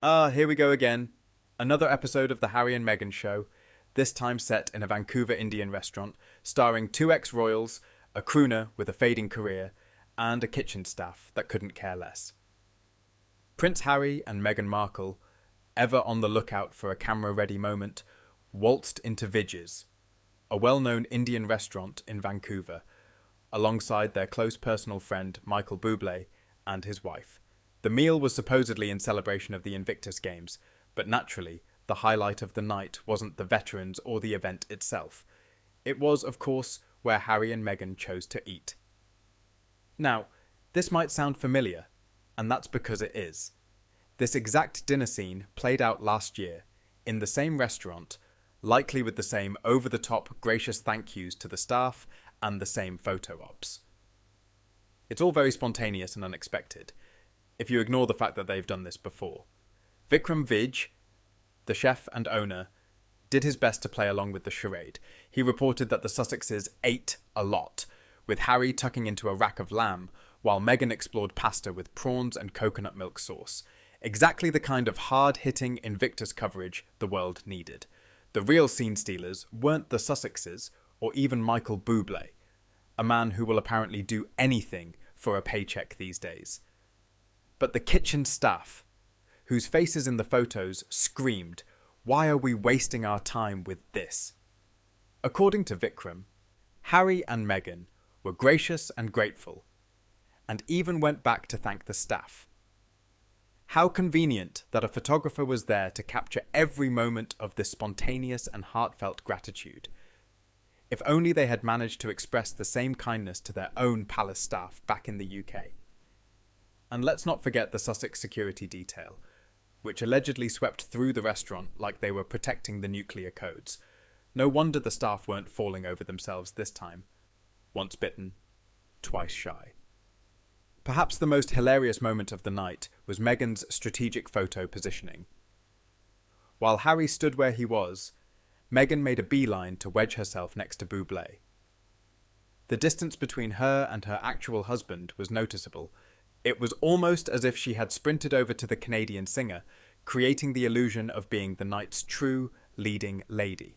Here we go again. Another episode of the Harry and Meghan show, this time set in a Vancouver Indian restaurant, starring two ex-royals, a crooner with a fading career, and a kitchen staff that couldn't care less. Prince Harry and Meghan Markle, ever on the lookout for a camera-ready moment, waltzed into Vidge's, a well-known Indian restaurant in Vancouver, alongside their close personal friend Michael Bublé and his wife. The meal was supposedly in celebration of the Invictus Games, but naturally, the highlight of the night wasn't the veterans or the event itself. It was, of course, where Harry and Meghan chose to eat. Now, this might sound familiar, and that's because it is. This exact dinner scene played out last year, in the same restaurant, likely with the same over-the-top gracious thank yous to the staff and the same photo ops. It's all very spontaneous and unexpected, if you ignore the fact that they've done this before. Vikram Vij, the chef and owner, did his best to play along with the charade. He reported that the Sussexes ate a lot, with Harry tucking into a rack of lamb, while Meghan explored pasta with prawns and coconut milk sauce. Exactly the kind of hard-hitting Invictus coverage the world needed. The real scene stealers weren't the Sussexes, or even Michael Bublé, a man who will apparently do anything for a paycheck these days. But the kitchen staff, whose faces in the photos screamed, "Why are we wasting our time with this?" According to Vikram, Harry and Meghan were gracious and grateful, and even went back to thank the staff. How convenient that a photographer was there to capture every moment of this spontaneous and heartfelt gratitude. If only they had managed to express the same kindness to their own palace staff back in the UK. And let's not forget the Sussex security detail, which allegedly swept through the restaurant like they were protecting the nuclear codes. No wonder the staff weren't falling over themselves this time. Once bitten, twice shy. Perhaps the most hilarious moment of the night was Meghan's strategic photo positioning. While Harry stood where he was, Meghan made a beeline to wedge herself next to Bublé. The distance between her and her actual husband was noticeable. It was almost as if she had sprinted over to the Canadian singer, creating the illusion of being the night's true leading lady.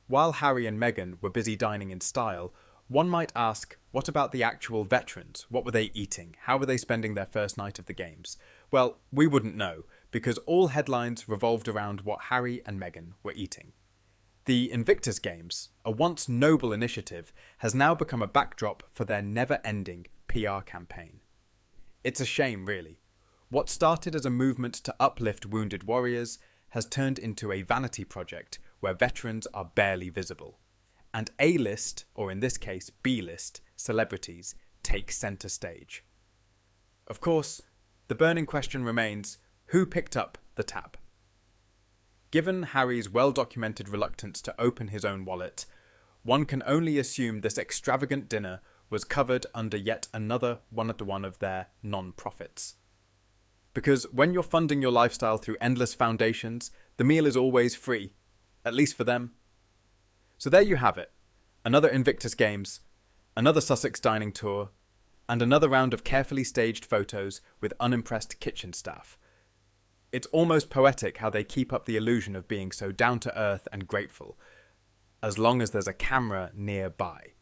While Harry and Meghan were busy dining in style, one might ask, what about the actual veterans? What were they eating? How were they spending their first night of the games? Well, we wouldn't know, because all headlines revolved around what Harry and Meghan were eating. The Invictus Games, a once noble initiative, has now become a backdrop for their never-ending PR campaign. It's a shame, really. What started as a movement to uplift wounded warriors has turned into a vanity project where veterans are barely visible. And A-list, or in this case B-list, celebrities take centre stage. Of course, the burning question remains, who picked up the tab? Given Harry's well-documented reluctance to open his own wallet, one can only assume this extravagant dinner was covered under yet another one of their non-profits. Because when you're funding your lifestyle through endless foundations, the meal is always free, at least for them. So there you have it, another Invictus Games, another Sussex dining tour, and another round of carefully staged photos with unimpressed kitchen staff. It's almost poetic how they keep up the illusion of being so down-to-earth and grateful, as long as there's a camera nearby.